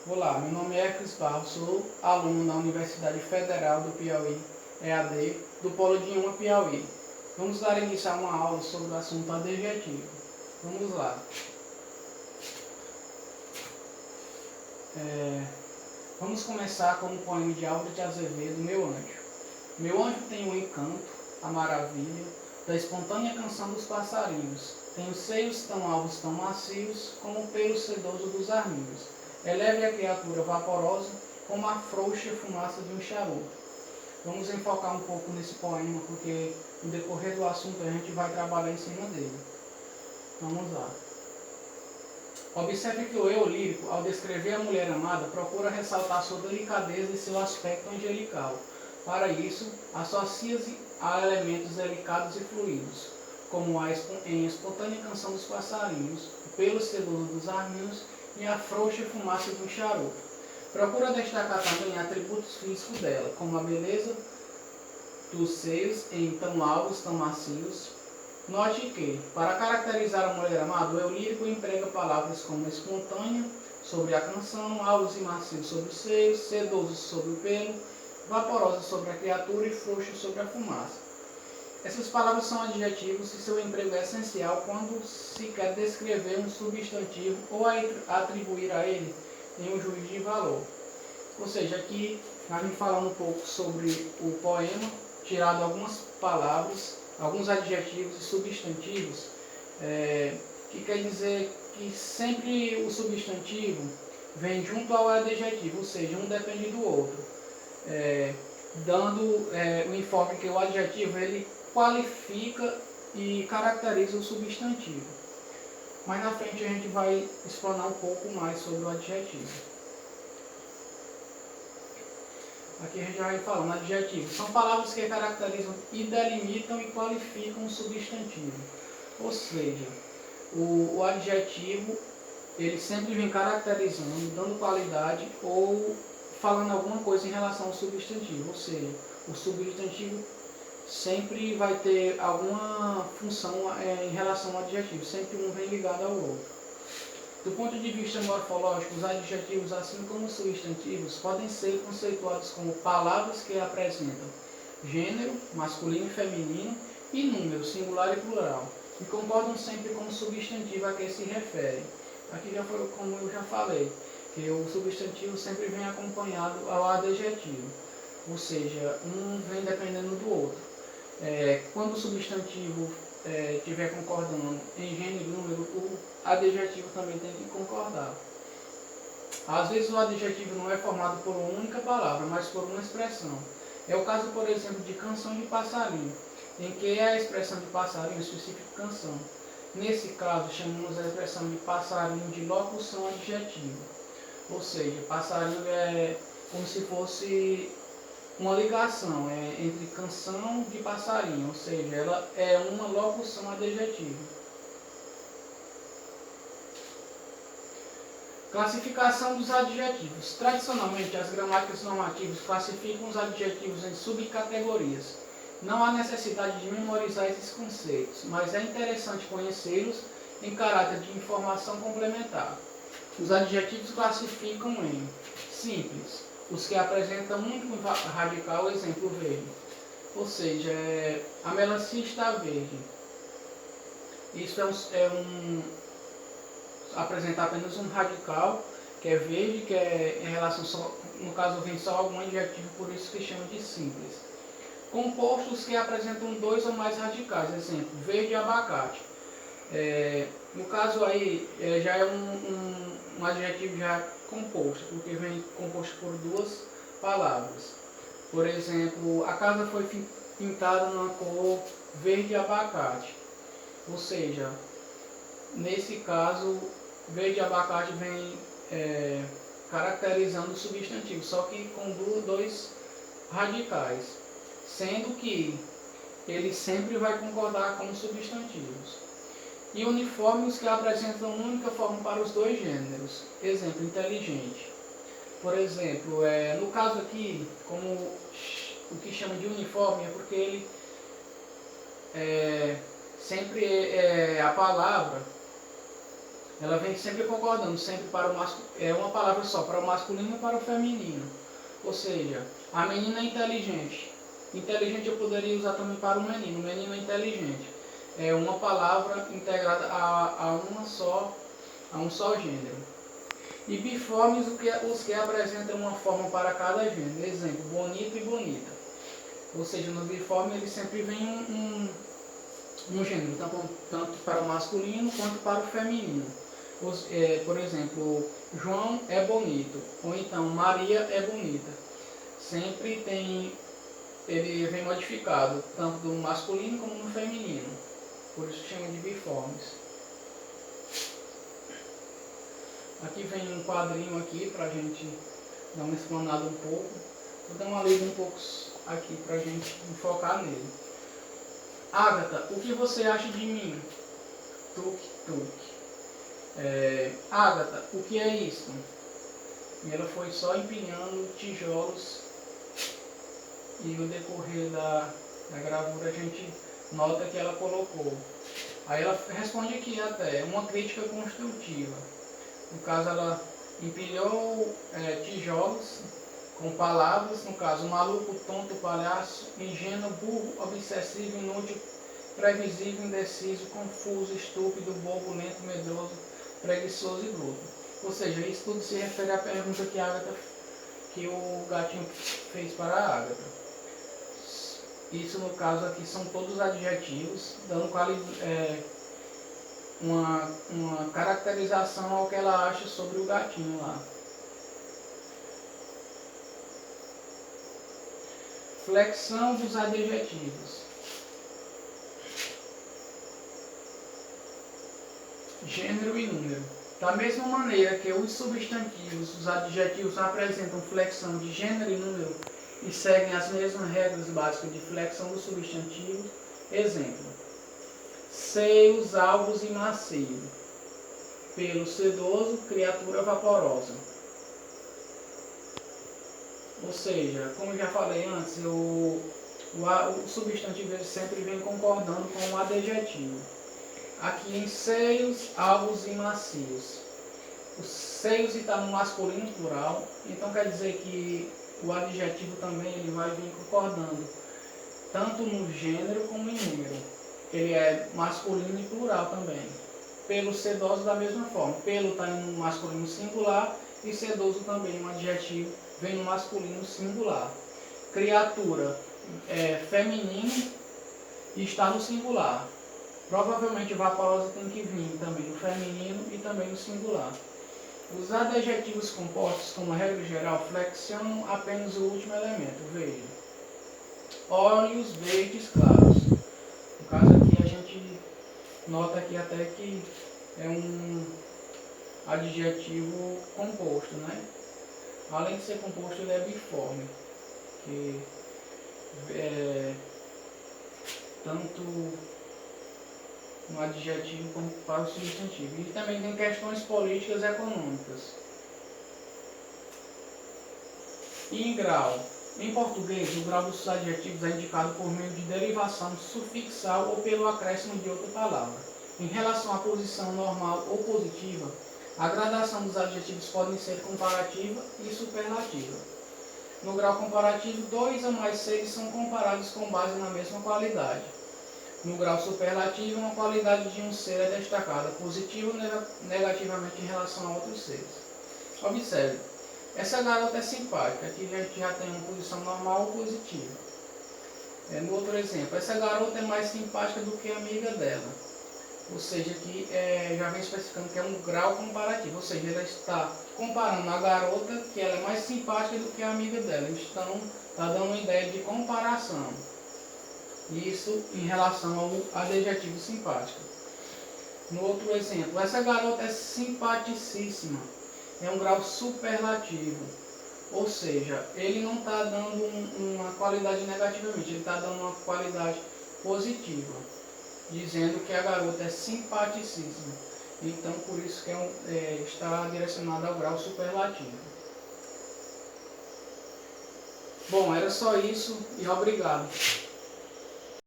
Olá, meu nome é Hercules Barros, sou aluno na Universidade Federal do Piauí, EAD, do Polo de Inhuma, Piauí. Vamos dar início a uma aula sobre o assunto adjetivo. Vamos lá. Vamos começar com o poema de Álvaro de Azevedo, Meu Anjo. Meu anjo tem o encanto, a maravilha, da espontânea canção dos passarinhos. Tem os seios tão alvos, tão macios, como o pelo sedoso dos arminhos. É leve a criatura vaporosa, como a frouxa fumaça de um charuto. Vamos enfocar um pouco nesse poema, porque no decorrer do assunto a gente vai trabalhar em cima dele. Vamos lá. Observe que o eu lírico, ao descrever a mulher amada, procura ressaltar sua delicadeza e seu aspecto angelical. Para isso, associa-se a elementos delicados e fluidos, como em espontânea canção dos passarinhos, o pelo sedoso dos arminhos e a frouxa fumaça de um charuto. Procura destacar também atributos físicos dela, como a beleza dos seios em tão alvos, tão macios. Note que, para caracterizar a mulher amada, o eu lírico emprega palavras como espontânea, sobre a canção, alvos e macios sobre os seios, sedoso sobre o pelo, vaporosa sobre a criatura e frouxo sobre a fumaça. Essas palavras são adjetivos e seu emprego é essencial quando se quer descrever um substantivo ou atribuir a ele em um juízo de valor. Ou seja, aqui a gente falando um pouco sobre o poema, tirado algumas palavras, alguns adjetivos e substantivos, que quer dizer que sempre o substantivo vem junto ao adjetivo, ou seja, um depende do outro, dando o enfoque que o adjetivo ele qualifica e caracteriza o substantivo. Mais na frente a gente vai explanar um pouco mais sobre o adjetivo. Aqui a gente já vai falando, adjetivos. São palavras que caracterizam e delimitam e qualificam o substantivo. Ou seja, o adjetivo, ele sempre vem caracterizando, dando qualidade ou falando alguma coisa em relação ao substantivo. Ou seja, o substantivo sempre vai ter alguma função em relação ao adjetivo. Sempre um vem ligado ao outro. Do ponto de vista morfológico, os adjetivos, assim como os substantivos, podem ser conceituados como palavras que apresentam gênero, masculino e feminino, e número, singular e plural, e concordam sempre com o substantivo a que se refere. Aqui já foi como eu já falei, que o substantivo sempre vem acompanhado ao adjetivo, ou seja, um vem dependendo do outro. Quando o substantivo estiver concordando em gênero e número, o adjetivo também tem que concordar. Às vezes o adjetivo não é formado por uma única palavra, mas por uma expressão. É o caso, por exemplo, de canção de passarinho, em que a expressão de passarinho especifica canção. Nesse caso, chamamos a expressão de passarinho de locução adjetiva. Ou seja, passarinho é como se fosse uma ligação entre canção de passarinho, ou seja, ela é uma locução adjetiva. Classificação dos adjetivos. Tradicionalmente, as gramáticas normativas classificam os adjetivos em subcategorias. Não há necessidade de memorizar esses conceitos, mas é interessante conhecê-los em caráter de informação complementar. Os adjetivos classificam em simples, os que apresentam um único radical, exemplo verde. Ou seja, a melancia está verde. Isso apresenta apenas um radical, que é verde, que é em relação só, no caso vem só algum adjetivo, por isso que chama de simples. Compostos que apresentam dois ou mais radicais, exemplo, verde e abacate. No caso aí, já é um adjetivo já composto, porque vem composto por duas palavras. Por exemplo, a casa foi pintada na cor verde e abacate. Ou seja, nesse caso, verde e abacate vem caracterizando o substantivo, só que com dois radicais, sendo que ele sempre vai concordar com os substantivos. E uniformes que apresentam uma única forma para os dois gêneros. Exemplo, inteligente. Por exemplo, no caso aqui, como o que chama de uniforme é porque ele sempre a palavra ela vem sempre concordando, sempre para o masculino, é uma palavra só, para o masculino e para o feminino. Ou seja, a menina é inteligente. Inteligente eu poderia usar também para o menino é inteligente. É uma palavra integrada a um só gênero. E biformes, os que apresentam uma forma para cada gênero. Exemplo, bonito e bonita. Ou seja, no biforme ele sempre vem um gênero, tanto para o masculino quanto para o feminino. Por exemplo, João é bonito, ou então Maria é bonita. Sempre ele vem modificado, tanto no masculino como no feminino. Por isso chama de biformes. Aqui vem um quadrinho aqui para a gente dar uma explanada um pouco. Vou dar uma lida um pouco aqui para a gente focar nele. Ágata, o que você acha de mim? Tuk-tuk. Ágata, o que é isso? E ela foi só empilhando tijolos. E no decorrer da gravura a gente nota que ela colocou. Aí ela responde aqui até, uma crítica construtiva. No caso ela empilhou tijolos com palavras, no caso, maluco, tonto, palhaço, ingênuo, burro, obsessivo, inútil, previsível, indeciso, confuso, estúpido, bobo, lento, medroso, preguiçoso e bruto. Ou seja, isso tudo se refere à pergunta que o gatinho fez para a Ágata. Isso, no caso aqui, são todos adjetivos, dando uma caracterização ao que ela acha sobre o gatinho lá. Flexão dos adjetivos. Gênero e número. Da mesma maneira que os substantivos, os adjetivos apresentam flexão de gênero e número e seguem as mesmas regras básicas de flexão dos substantivos. Exemplo: seios, alvos e macio. Pelo sedoso, criatura vaporosa. Ou seja, como eu já falei antes, o substantivo ele sempre vem concordando com o adjetivo. Aqui em seios, alvos e macios. Os seios está no masculino plural, então quer dizer que o adjetivo também ele vai vir concordando, tanto no gênero como em número. Ele é masculino e plural também. Pelo sedoso da mesma forma. Pelo está no masculino singular e sedoso também, um adjetivo, vem no masculino singular. Criatura é feminino e está no singular. Provavelmente vaporosa tem que vir também no feminino e também no singular. Os adjetivos compostos, como regra geral, flexionam apenas o último elemento. Veja: olhos verdes claros. No caso aqui a gente nota aqui até que é um adjetivo composto, né? Além de ser composto, ele é biforme, que tanto no adjetivo como para o substantivo. E também tem questões políticas e econômicas. E em grau. Em português, o grau dos adjetivos é indicado por meio de derivação sufixal ou pelo acréscimo de outra palavra. Em relação à posição normal ou positiva, a gradação dos adjetivos pode ser comparativa e superlativa. No grau comparativo, dois ou mais seres são comparados com base na mesma qualidade. No grau superlativo, uma qualidade de um ser é destacada, positiva ou negativamente em relação a outros seres. Observe, essa garota é simpática, aqui a gente já tem uma posição normal ou positiva. No outro exemplo, essa garota é mais simpática do que a amiga dela. Ou seja, aqui já vem especificando que é um grau comparativo, ou seja, ela está comparando a garota, que ela é mais simpática do que a amiga dela. Então, está dando uma ideia de comparação. Isso em relação ao adjetivo simpática. No outro exemplo, essa garota é simpaticíssima. É um grau superlativo. Ou seja, ele não está dando uma qualidade negativamente, ele está dando uma qualidade positiva, dizendo que a garota é simpaticíssima. Então, por isso que está direcionado ao grau superlativo. Bom, era só isso e obrigado.